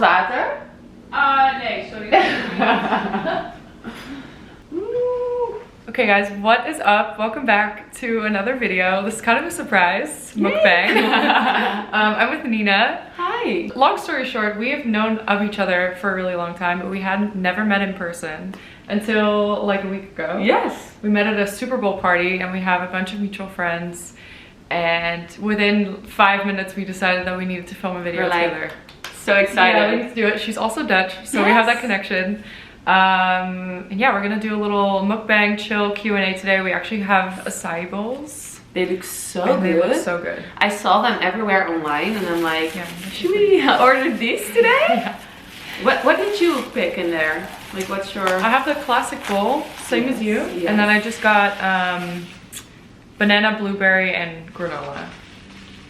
wat water? Nee, sorry. Okay guys, what is up? Welcome back to another video. This is kind of a surprise mukbang. I'm with Nina. Hi. Long story short, we have known of each other for a really long time, but we had never met in person until like a week ago. Yes. We met at a Super Bowl party and we have a bunch of mutual friends, and within 5 minutes we decided that we needed to film a video together. So excited. Yeah, we need to do it. She's also Dutch, so we have that connection. And yeah, we're gonna do a little mukbang chill Q&A today. We actually have acai bowls. They look so good. They look so good. I saw them everywhere online and I'm like, should we order these today? Yeah. What did you pick in there? Like what's your... I have the classic bowl, same as you. Yes. And then I just got banana, blueberry, and granola.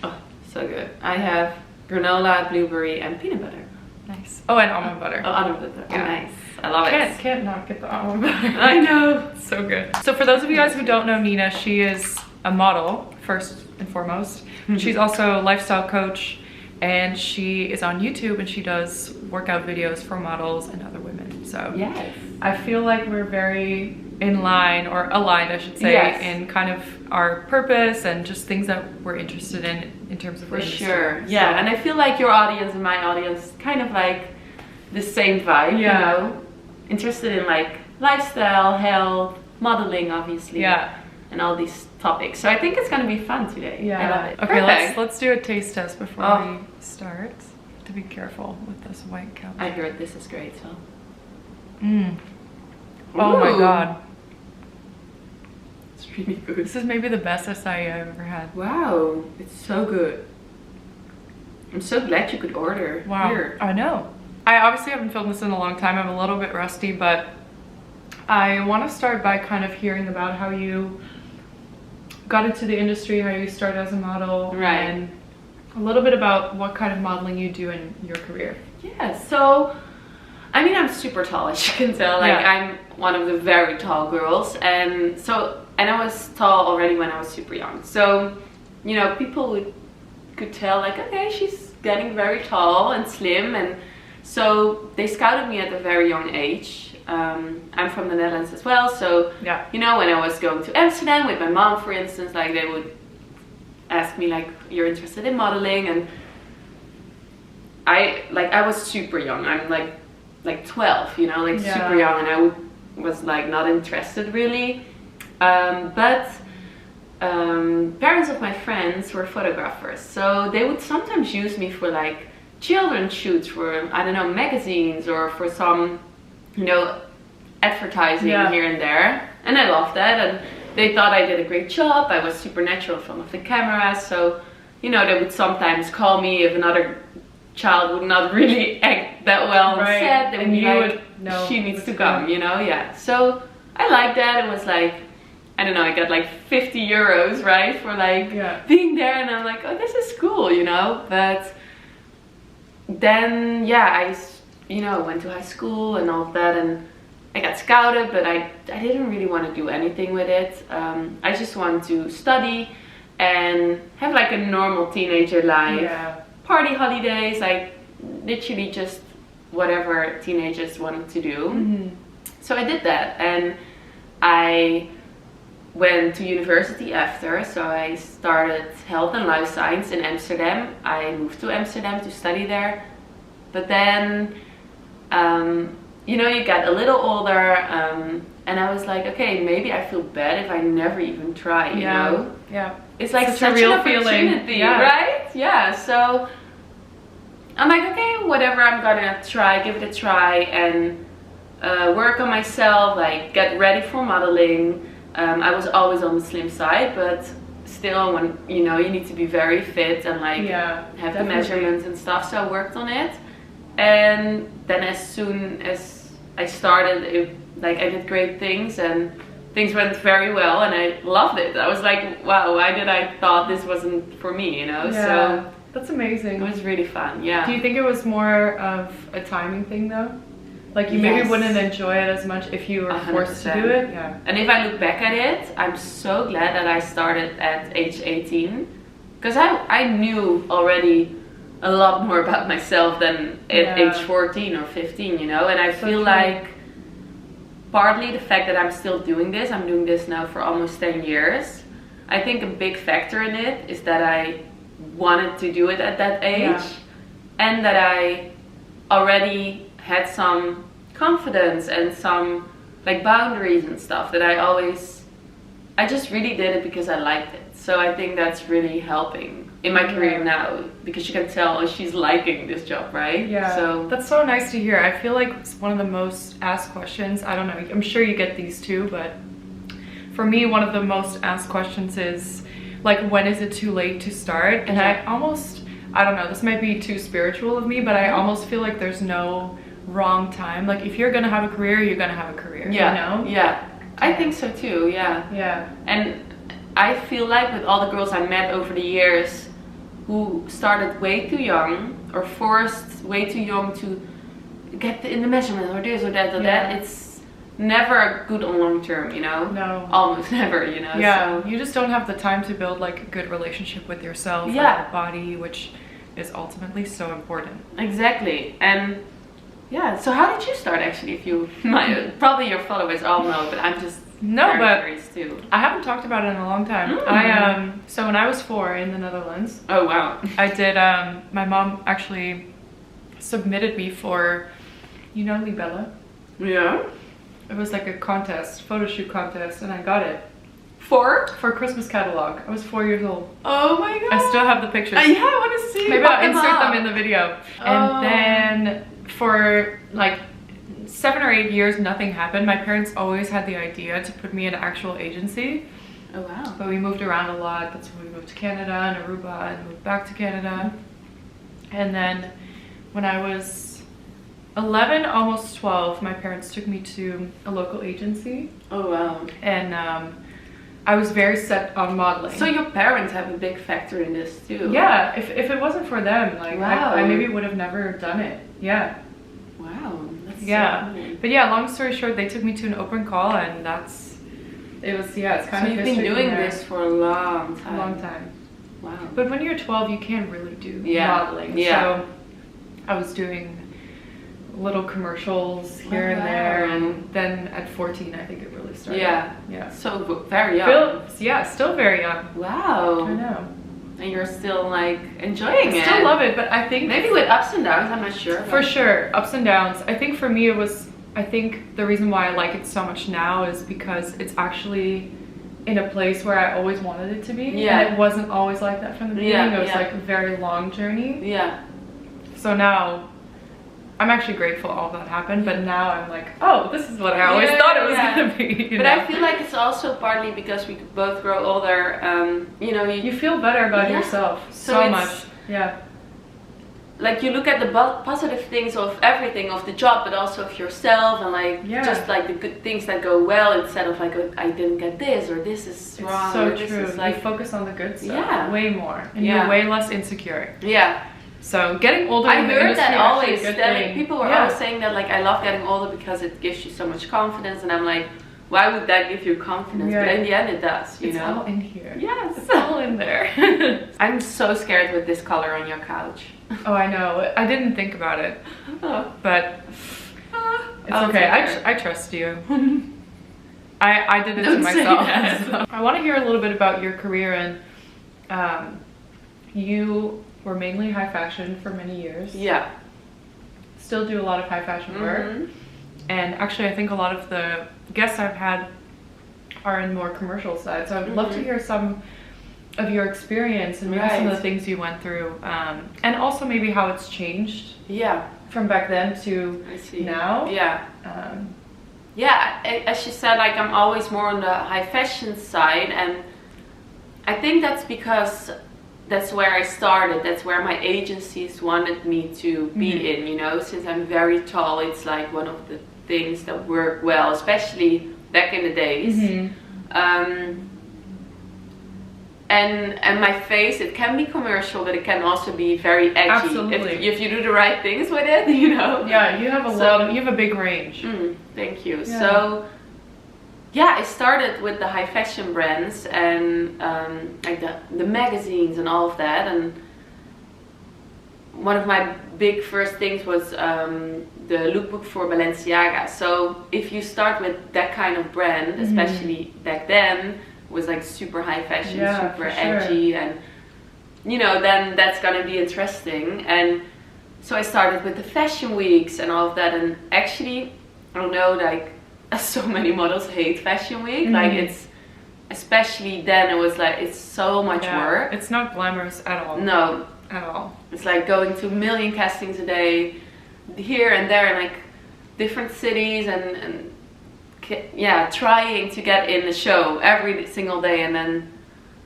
Oh, so good. I have granola, blueberry, and peanut butter. Nice. Oh, and almond butter. Oh, almond butter. Yeah. Oh, nice. I love it. Can't not get the almond butter. I know. It's so good. So for those of you guys who don't know Nina, she is a model, first and foremost. She's also a lifestyle coach, and she is on YouTube and she does workout videos for models and other women. So yes, I feel like we're very in line, or aligned I should say, yes, in kind of our purpose and just things that we're interested in terms of for industry. sure. Yeah, so, and I feel like your audience and my audience kind of like the same vibe, you know, interested in like lifestyle, health, modeling obviously, and all these topics. So I think it's gonna be fun today. Yeah, I love it. Okay, perfect. let's do a taste test before we start. To be careful with this white couch. I heard this is great, so. Oh my god, it's really good. this is maybe the best acai I've ever had. Wow, it's so good. I'm so glad you could order. Wow, here. I know. I obviously haven't filmed this in a long time. I'm a little bit rusty, but I want to start by kind of hearing about how you got into the industry, how you started as a model, and a little bit about what kind of modeling you do in your career. Yeah, so I mean, I'm super tall, as you can tell. Like I'm one of the very tall girls, and I was tall already when I was super young. So, you know, people could tell like, okay, she's getting very tall and slim, and so they scouted me at a very young age. I'm from the Netherlands as well, so you know, when I was going to Amsterdam with my mom, for instance, like they would ask me like, you're interested in modeling, and I was super young. I'm like 12, you know, like super young, and I was like not interested really. But parents of my friends were photographers, so they would sometimes use me for like children's shoots for, I don't know, magazines, or for some, you know, advertising here and there, and I loved that, and they thought I did a great job. I was super natural in front of the camera, so, you know, they would sometimes call me if another child would not really act that well on set. They would be like, she needs to come, you know, so I liked that. It was like, I don't know, I got like 50 euros, right, for like being there, and I'm like, oh, this is cool, you know. But then I, you know, went to high school and all of that, and I got scouted, but I didn't really want to do anything with it. I just wanted to study and have like a normal teenager life, party holidays, like literally just whatever teenagers wanted to do. So I did that, and I went to university after, so I started health and life science in Amsterdam. I moved to Amsterdam to study there, but then you know, you get a little older, and I was like, okay, maybe I feel bad if I never even try, you know? It's like such a real opportunity, right? So I'm like, okay, whatever, I'm gonna try, give it a try, and work on myself, like get ready for modeling. I was always on the slim side, but still, when, you know, you need to be very fit and like have the measurements and stuff, so I worked on it. And then as soon as I started, like I did great things, and things went very well, and I loved it. I was like, wow, why did I thought this wasn't for me, you know? So that's amazing. It was really fun. Do you think it was more of a timing thing though? Like you maybe wouldn't enjoy it as much if you were forced to do it? And if I look back at it, I'm so glad that I started at age 18, because I knew already a lot more about myself than at age 14 or 15, you know. And I feel like partly the fact that I'm still doing this, I'm doing this now for almost 10 years. I think a big factor in it is that I wanted to do it at that age, and that I already had some confidence and some like boundaries and stuff, that I just really did it because I liked it. So I think that's really helping in my career now, because you can tell, oh, she's liking this job, right? Yeah, so that's so nice to hear. I feel like it's one of the most asked questions. I don't know, I'm sure you get these too, but for me, one of the most asked questions is like, when is it too late to start? And I don't know, this might be too spiritual of me, but I almost feel like there's no wrong time. Like, if you're gonna have a career, you're gonna have a career, you know? Yeah, I think so too, yeah. And I feel like with all the girls I met over the years who started way too young, or forced way too young to get in the measurement, or this or that or that, it's never good on long term, you know? No. Almost never, you know? Yeah, so you just don't have the time to build like a good relationship with yourself, or your body, which is ultimately so important. Exactly. And yeah, so how did you start actually? If you probably your followers all know, but I'm just curious too. I haven't talked about it in a long time. So when I was 4 in the Netherlands. Oh wow. I did my mom actually submitted me for, you know, Libelle? Yeah. It was like a contest, photo shoot contest, and I got it. For Christmas catalog. I was 4 years old. Oh my god. I still have the pictures. Yeah, I want to see. Maybe I'll insert them in the video. And then for like 7 or 8 years, nothing happened. My parents always had the idea to put me in an actual agency. Oh wow. But we moved around a lot. That's when we moved to Canada and Aruba, and moved back to Canada. And then when I was 11, almost 12, my parents took me to a local agency. Oh wow. And I was very set on modeling. So your parents have a big factor in this too. Yeah, if it wasn't for them, like I maybe would have never done it. Yeah. Wow. That's yeah. So cool. But yeah, long story short, they took me to an open call, and it's kind of you've been doing this for a long time. A long time. Wow. But when you're 12, you can't really do modeling. Yeah. So I was doing little commercials here and there, and then at 14, I think it really started. Yeah. So very young. Still very young. Wow. I know. And you're still like enjoying it. I still love it, but I think maybe with ups and downs, I'm not sure. For sure, ups and downs. I think for me I think the reason why I like it so much now is because it's actually in a place where I always wanted it to be. Yeah. And it wasn't always like that from the beginning. It was like a very long journey. Yeah. So now I'm actually grateful all that happened, but now I'm like, oh, this is what I always thought it was gonna be. But I feel like it's also partly because we both grow older. You know, you feel better about yourself so much. Yeah. Like you look at the positive things of everything, of the job, but also of yourself, and like just like the good things that go well, instead of like, oh, I didn't get this, or this is wrong. So or true. This is like, you focus on the good stuff way more, and you're way less insecure. Yeah. So getting older, I heard that always. People were always saying that, like, I love getting older because it gives you so much confidence, and I'm like, why would that give you confidence? But in the end, it does. You know, it's all in here. Yes, it's all in there. I'm so scared with this color on your couch. Oh, I know. I didn't think about it, but it's okay. I trust you. I did it to myself. So. I want to hear a little bit about your career, and you were mainly high fashion for many years. Yeah. Still do a lot of high fashion work. And actually, I think a lot of the guests I've had are in more commercial side. So I'd love to hear some of your experience and maybe some of the things you went through. And also maybe how it's changed. Yeah. From back then to now. Yeah. As you said, like, I'm always more on the high fashion side, and I think that's because that's where I started. That's where my agencies wanted me to be in, you know. Since I'm very tall, it's like one of the things that work well, especially back in the days. And my face, it can be commercial, but it can also be very edgy. Absolutely. If you do the right things with it, you know. Yeah, you have you have a big range. Thank you. Yeah. So yeah, I started with the high fashion brands and like the magazines and all of that. And one of my big first things was the lookbook for Balenciaga. So if you start with that kind of brand, especially back then, was like super high fashion, super edgy, and you know, then that's gonna be interesting. And so I started with the fashion weeks and all of that, and actually, I don't know, like so many models hate fashion week. Like it's, especially then, it was like, it's so much work. It's not glamorous at all. No. At all. It's like going to a million castings a day, here and there, in like different cities, and yeah, trying to get in the show every single day. And then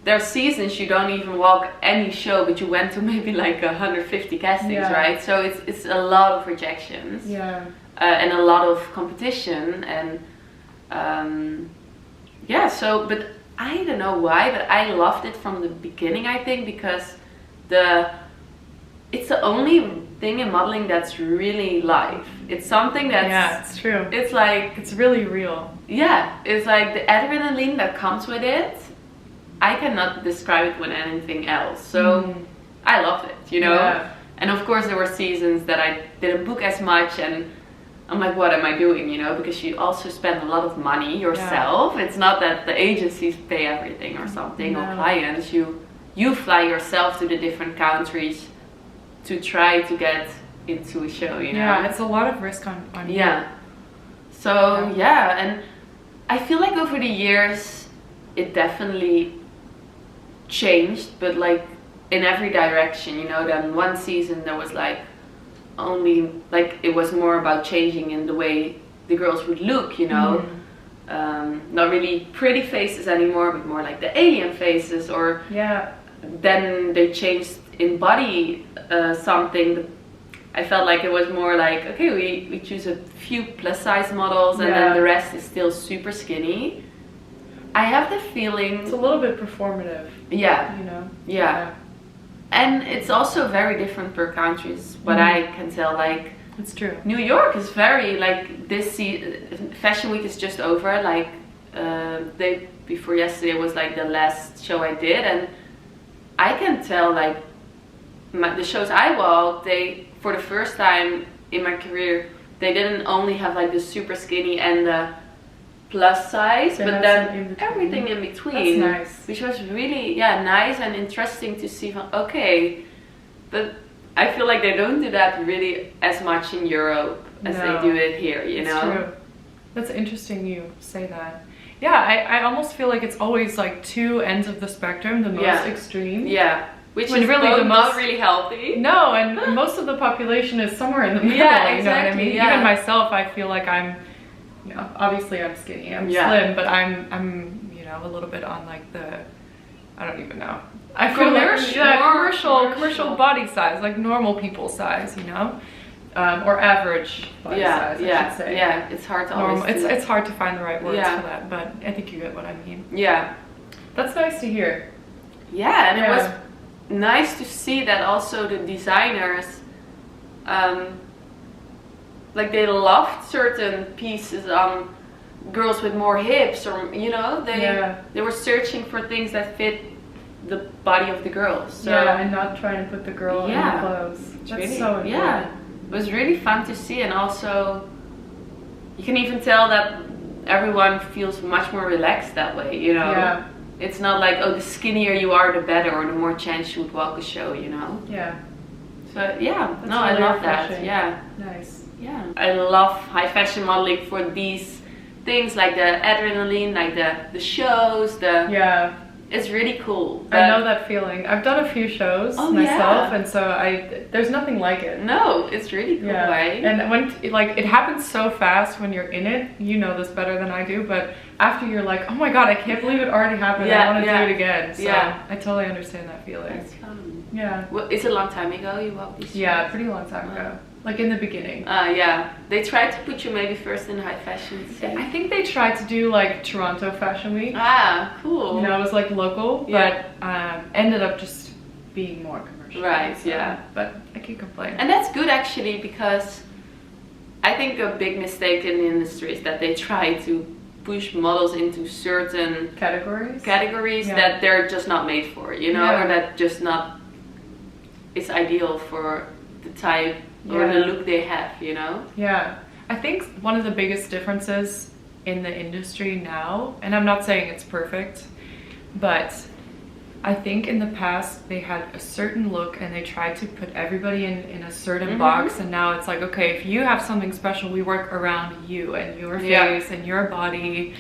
there are seasons you don't even walk any show, but you went to maybe like 150 castings, right? So it's a lot of rejections, and a lot of competition, and yeah. So, but I don't know why, but I loved it from the beginning. I think because it's the only thing in modeling that's really live. It's something that's, it's true. It's like, it's really real. Yeah, it's like the adrenaline that comes with it. I cannot describe it with anything else. So I loved it, you know. Yeah. And of course there were seasons that I didn't book as much, and I'm like, what am I doing, you know? Because you also spend a lot of money yourself. It's not that the agencies pay everything or something, or clients. You fly yourself to the different countries to try to get into a show, you know? Yeah, it's a lot of risk on you. Yeah. So, yeah, and I feel like over the years, it definitely changed, but like in every direction, you know? Then one season there was like only, like it was more about changing in the way the girls would look, you know? Not really pretty faces anymore, but more like the alien faces, or then they changed in body something. I felt like it was more like, okay, we choose a few plus size models, and then the rest is still super skinny. I have the feeling it's a little bit performative. Yeah. You know? Yeah. And it's also very different per country, is what I can tell. Like, it's true. New York is very, like, Fashion Week is just over. Like, day before yesterday was like the last show I did, and I can tell, like, the shows I walked, they, for the first time in my career, they didn't only have like the super skinny and the plus size, but then everything in between. That's nice. Which was really, nice and interesting to see. Okay, but I feel like they don't do that really as much in Europe as they do it here, you know? True. That's interesting you say that. Yeah, I almost feel like it's always like two ends of the spectrum, the most extreme. Yeah. Which when is really both not really healthy. No, and most of the population is somewhere in the middle, exactly, you know what I mean? Even myself, I feel like I'm, you know, obviously I'm skinny, I'm slim, but I'm, you know, a little bit on like the, I don't even know. I feel like commercial body size, like normal people size, you know? Or average body size, I should say. Yeah, it's hard to always it's hard to find the right words for that, but I think you get what I mean. Yeah. That's nice to hear. Yeah, and it was nice to see that also the designers, like they loved certain pieces on girls with more hips, or, you know, they were searching for things that fit the body of the girls. So, and not trying to put the girl in the clothes. That's really, so important. Yeah. It was really fun to see, and also you can even tell that everyone feels much more relaxed that way, you know? Yeah. It's not like, oh, the skinnier you are, the better, or the more chance you would walk a show, you know? Yeah. So, yeah, that's really I love refreshing. That. Yeah. Nice. Yeah. I love high fashion modeling for these things, like the adrenaline, like the shows, it's really cool. I know that feeling. I've done a few shows myself, and so there's nothing like it. No, it's really cool, right? And when it happens so fast when you're in it, you know this better than I do, but after you're like, oh my god, I can't believe it already happened, I want to do it again. So I totally understand that feeling. That's fun. Yeah. Well, it's a long time ago you walked these shows? Yeah, pretty long time ago. Like in the beginning. Yeah. They tried to put you maybe first in high fashion scene. I think they tried to do like Toronto Fashion Week. Ah, cool. You know, it was like local, but ended up just being more commercial. Right, so, but I can't complain. And that's good actually, because I think a big mistake in the industry is that they try to push models into certain categories that they're just not made for, you know, or that just not is ideal for the type or the look they have, you know? Yeah. I think one of the biggest differences in the industry now, and I'm not saying it's perfect, but I think in the past they had a certain look and they tried to put everybody in a certain box, and now it's like, okay, if you have something special, we work around you and your face and your body.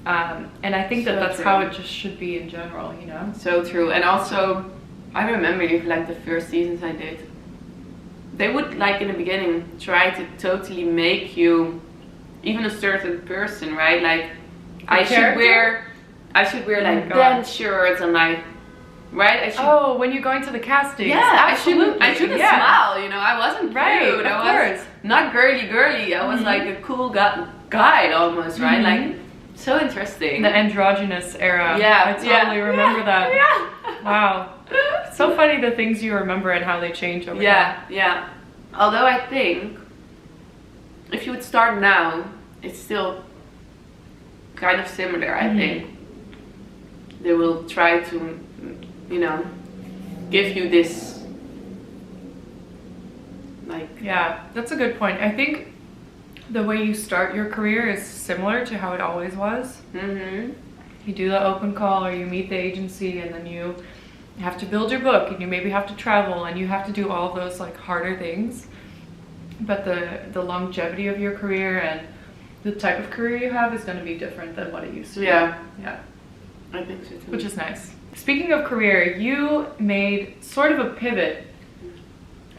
And I think that's how it just should be in general, you know? So true. And also, I remember like the first seasons I did, they would like in the beginning try to totally make you even a certain person, right? Like I should wear like dance shirts and like, right? I should, when you're going to the casting. I shouldn't smile, you know? I wasn't cute. I was not girly. I was like a cool guy almost, right? Like, so interesting. The androgynous era. I totally remember that. Wow. It's so funny the things you remember and how they change over time. Yeah. Although I think if you would start now, it's still kind of similar, I think. They will try to, you know, give you this, like... Yeah, that's a good point. I think the way you start your career is similar to how it always was. You do the open call or you meet the agency, and then you have to build your book, and you maybe have to travel, and you have to do all those like harder things. But the longevity of your career and the type of career you have is going to be different than what it used to be. Yeah, I think so too. Which is nice. Speaking of career, you made sort of a pivot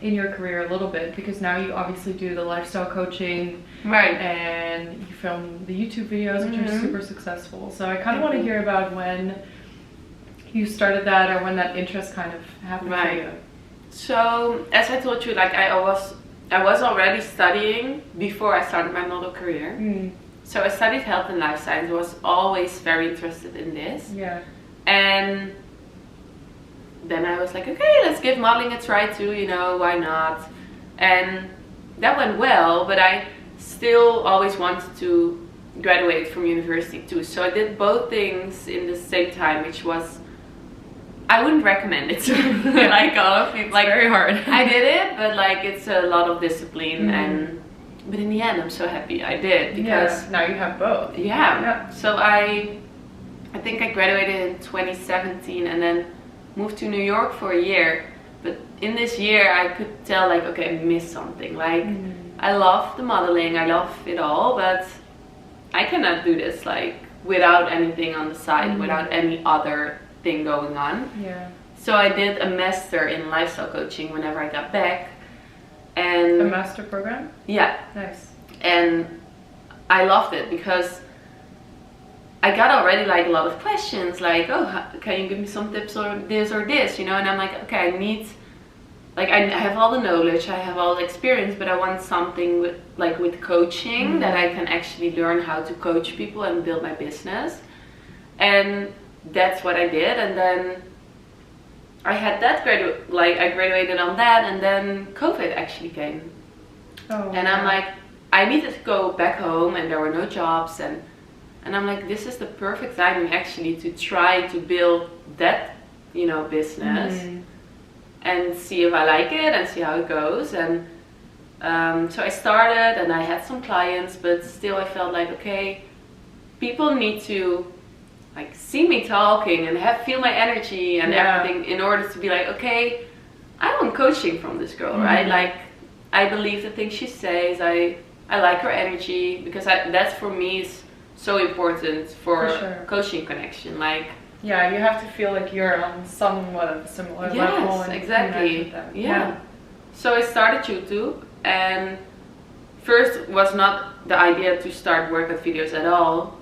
in your career a little bit, because now you obviously do the lifestyle coaching, right? And you film the YouTube videos, which are super successful. So I kind of want to hear about when you started that, or when that interest kind of happened for you. So as I told you, like I was already studying before I started my model career. So I studied health and life science. I was always very interested in this. And then I was like, okay, let's give modeling a try too, you know, why not? And that went well, but I still always wanted to graduate from university too. So I did both things in the same time, which was, I wouldn't recommend it to like a lot of people. Like, very hard. I did it, but like it's a lot of discipline, but in the end I'm so happy I did, because now you have both. So I think I graduated in 2017 and then moved to New York for a year. But in this year I could tell, like, okay, I missed something. Like I love the modeling, I love it all, but I cannot do this like without anything on the side, without any other thing going on. So I did a master in lifestyle coaching whenever I got back. And a master program? Nice. And I loved it because I got already like a lot of questions, like, oh, can you give me some tips or this, you know? And I'm like, okay, I need, like, I have all the knowledge, I have all the experience, but I want something with coaching that I can actually learn how to coach people and build my business. And that's what I did. And then I had that I graduated on that, and then COVID actually came. And I'm like, I needed to go back home, and there were no jobs, and I'm like, this is the perfect timing actually to try to build that, you know, business and see if I like it and see how it goes. And so I started, and I had some clients, but still I felt like, okay, people need to like see me talking and feel my energy and everything in order to be like, okay, I want coaching from this girl, right? Like, I believe the things she says, I like her energy, because that's for me is so important for coaching connection. Like, you have to feel like you're on somewhat of a similar level. And exactly. So I started YouTube, and first was not the idea to start workout videos at all.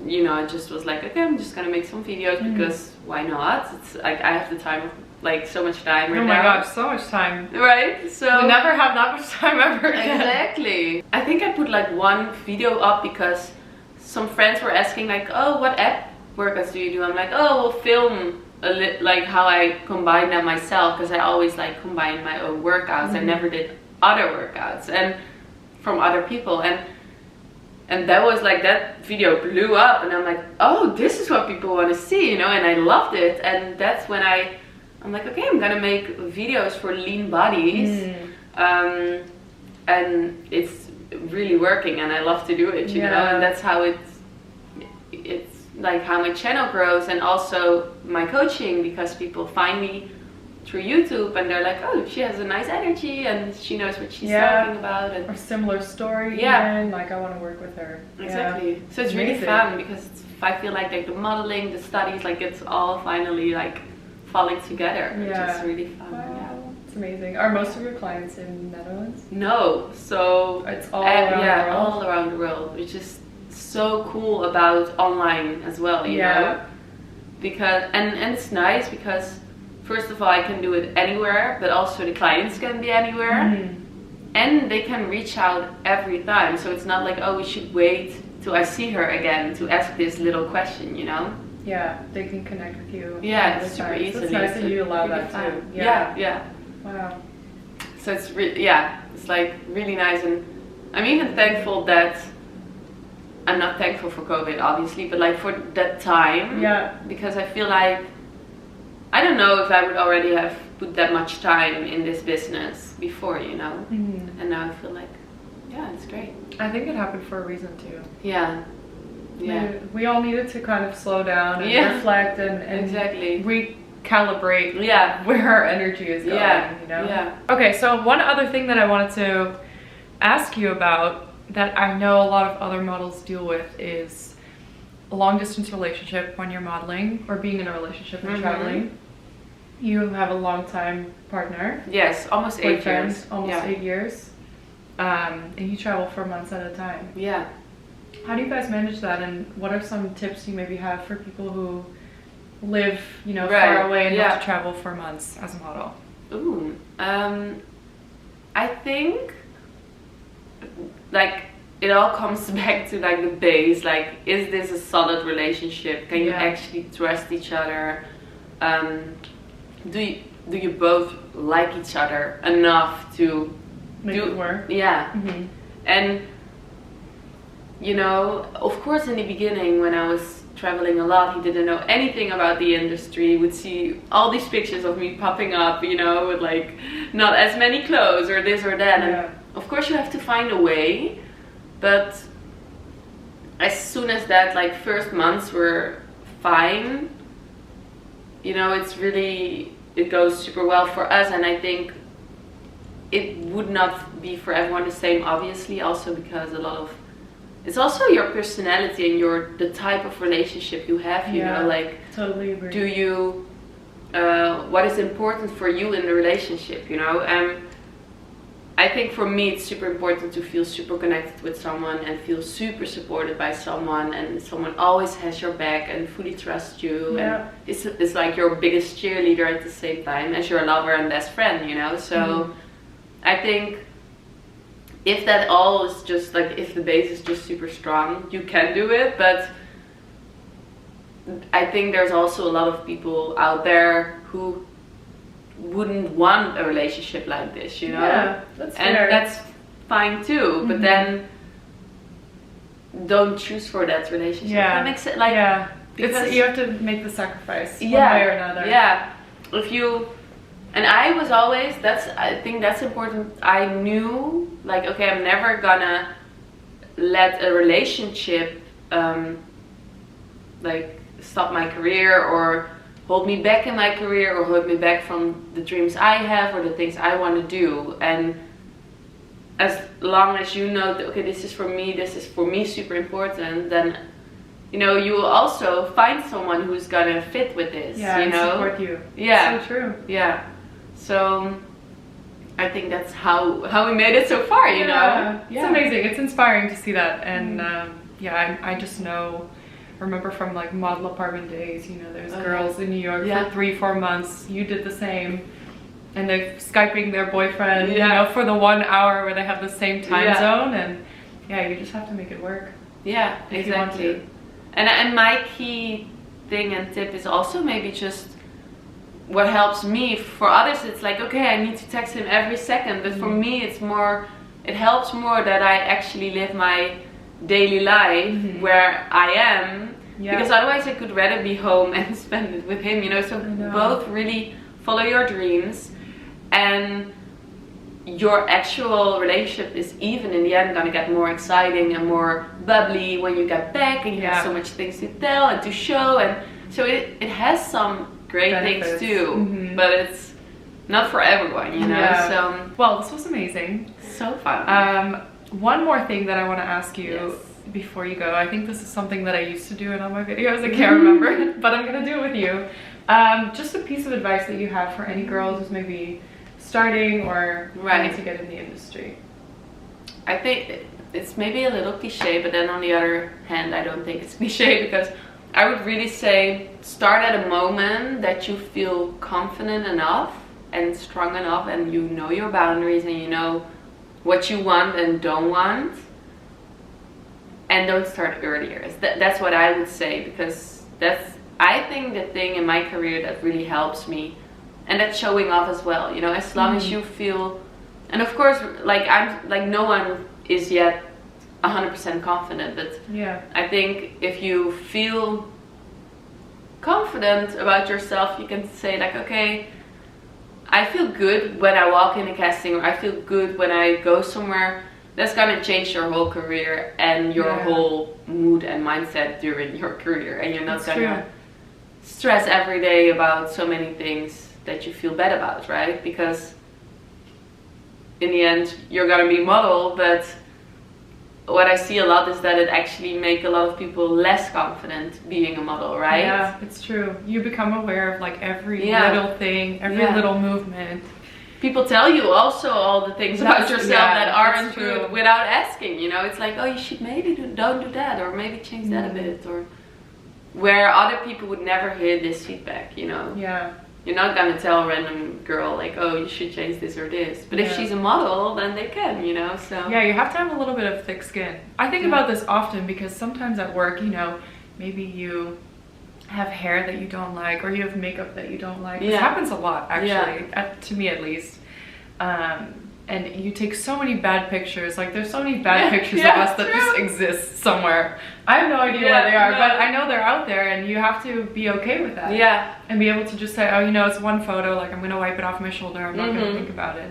You know, I just was like, okay, I'm just gonna make some videos because why not? It's like I have the time, like so much time right now. Oh my gosh, so much time. Right? So we never have that much time ever again. Exactly. I think I put like one video up because some friends were asking like, oh, what app workouts do you do? I'm like, oh, we'll film like how I combine them myself, because I always like combine my own workouts. I never did other workouts and from other people, and that was like, that video blew up, and I'm like, oh, this is what people want to see, you know, and I loved it. And that's when I I'm like, okay, I'm gonna make videos for lean bodies. And it's really working, and I love to do it, you know, and that's how it's like how my channel grows, and also my coaching, because people find me through YouTube and they're like, oh, she has a nice energy and she knows what she's talking about, and or similar story, even, like I want to work with her. Exactly. So it's really fun, because I feel like the modeling, the studies, like it's all finally like falling together, which is really fun. It's amazing. Are most of your clients in Netherlands? No, so it's all around the world. All around the world, which is so cool about online as well, you know, because and it's nice because first of all I can do it anywhere, but also the clients can be anywhere, and they can reach out every time. So it's not like, oh, we should wait till I see her again to ask this little question, you know. Yeah, they can connect with you. Yeah, it's super easily. It's nice that you allow that too. Yeah. Wow. So it's it's like really nice, and I'm even thankful that I'm not thankful for COVID, obviously, but like for that time. Yeah. Because I feel like I don't know if I would already have put that much time in this business before, you know. And now I feel like, it's great. I think it happened for a reason too. Yeah. We all needed to kind of slow down and reflect and exactly recalibrate where our energy is going, you know? Okay, so one other thing that I wanted to ask you about that I know a lot of other models deal with is a long distance relationship when you're modeling or being in a relationship and traveling. You have a long time partner. Yes, almost 8 years. Almost 8 years. And you travel for months at a time. Yeah. How do you guys manage that, and what are some tips you maybe have for people who live, you know, far away and have to travel for months as a model? Ooh, I think like it all comes back to like the base. Like, is this a solid relationship? Can you actually trust each other? Do you both like each other enough to make it work? Yeah. And you know, of course, in the beginning when I was traveling a lot, he didn't know anything about the industry. He would see all these pictures of me popping up, you know, with like not as many clothes or this or that. And of course you have to find a way, but as soon as that like first months were fine, you know, it goes super well for us. And I think it would not be for everyone the same, obviously, also because it's also your personality and the type of relationship you have, you know, like totally agree. Do you what is important for you in the relationship, you know? I think for me it's super important to feel super connected with someone and feel super supported by someone, and someone always has your back and fully trusts you, and it's like your biggest cheerleader at the same time as your lover and best friend, you know? So I think if that all is just like, if the base is just super strong, you can do it. But I think there's also a lot of people out there who wouldn't want a relationship like this, you know? Yeah, that's fair. And that's fine too, but then don't choose for that relationship. Yeah. That makes it like, because you have to make the sacrifice one way or another. Yeah. If you, and I was always, I think that's important. I knew, like, okay, I'm never gonna let a relationship like stop my career or hold me back in my career or hold me back from the dreams I have or the things I want to do. And as long as you know that, okay, this is for me super important, then, you know, you will also find someone who's gonna fit with this, you know? Support you. Yeah. So true. Yeah. So I think that's how we made it so far, you know? It's amazing. It's inspiring to see that. And I just remember from like model apartment days, you know, there's girls in New York for 3-4 months. You did the same. And they're Skyping their boyfriend, you know, for the 1 hour where they have the same time zone. And you just have to make it work. Yeah, exactly. And my key thing and tip is also maybe just what helps me. For others it's like, okay, I need to text him every second, but for me it helps more that I actually live my daily life where I am, because otherwise I could rather be home and spend it with him, you know. So both really follow your dreams, and your actual relationship is even in the end gonna get more exciting and more bubbly when you get back and you have so much things to tell and to show, and so it has some great benefits. things too, but it's not for everyone, you know. So well, this was amazing, so fun. one more thing that I want to ask you before you go. I think this is something that I used to do in all my videos, I can't remember, but I'm gonna do it with you. Just a piece of advice that you have for any girls who's maybe starting or wanting to get in the industry. I think it's maybe a little cliche, but then on the other hand, I don't think it's cliche, because I would really say start at a moment that you feel confident enough and strong enough, and you know your boundaries and you know what you want and don't want, and don't start earlier. That's what I would say, because that's, I think, the thing in my career that really helps me. And that's showing off as well, you know, as long as you feel, and of course, like no one is yet 100% confident, but I think if you feel confident about yourself, you can say like, okay, I feel good when I walk in a casting, or I feel good when I go somewhere. That's gonna change your whole career and your whole mood and mindset during your career, and you're not gonna stress every day about so many things that you feel bad about, right? Because in the end you're gonna be model, but what I see a lot is that it actually make a lot of people less confident being a model, right? Yeah, it's true. You become aware of like every little thing, every little movement. People tell you also all the things about yourself that aren't true without asking, you know. It's like, oh, you should maybe don't do that, or maybe change that a bit, or where other people would never hear this feedback, you know. You're not gonna tell a random girl like, oh, you should change this or this. But if she's a model, then they can, you know, so. Yeah, you have to have a little bit of thick skin. I think about this often because sometimes at work, you know, maybe you have hair that you don't like, or you have makeup that you don't like. This happens a lot, actually, to me at least. And you take so many bad pictures. Like, there's so many bad pictures of us that just exist somewhere. I have no idea where they are, but I know they're out there, and you have to be okay with that. And be able to just say, oh, you know, it's one photo, like, I'm gonna wipe it off my shoulder, I'm not gonna think about it.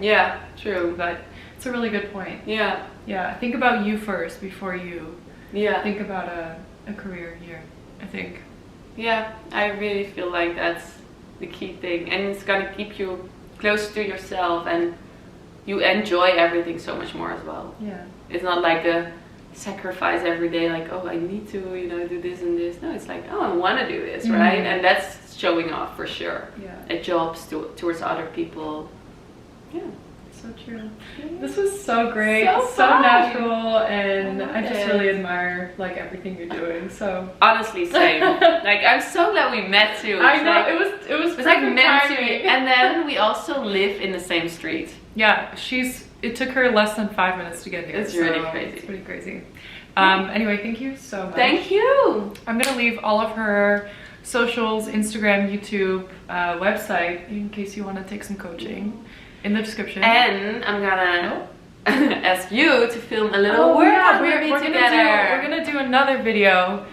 True. But it's a really good point. Think about you first before you think about a career here, I think. I really feel like that's the key thing, and it's gonna keep you close to yourself, and you enjoy everything so much more as well. It's not like a sacrifice every day, like, oh, I need to, you know, do this and this. No, it's like, oh, I want to do this, right? And that's showing off for sure. At jobs, towards other people. So true. This was so great, so natural, and I just really admire like everything you're doing. So honestly, same. Like, I'm so glad we met too. I know, like, it was like meant to be. And then we also live in the same street. It took her less than 5 minutes to get here. It's really crazy. It's pretty crazy. Anyway, thank you so much. Thank you. I'm gonna leave all of her socials, Instagram, YouTube, website, in case you want to take some coaching, in the description. And I'm gonna ask you to film a little workout with me together. We're gonna do another video,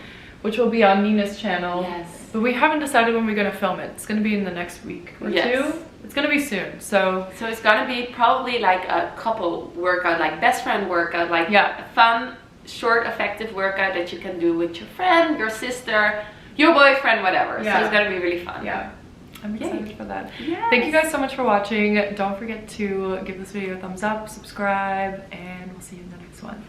which will be on Nina's channel. But we haven't decided when we're gonna film it. It's gonna be in the next week or two. It's gonna be soon. So it's gonna be probably like a couple workout, like best friend workout, like a fun, short, effective workout that you can do with your friend, your sister, your boyfriend, whatever. So it's gonna be really fun. I'm excited for that. Thank you guys so much for watching. Don't forget to give this video a thumbs up, subscribe, and we'll see you in the next one.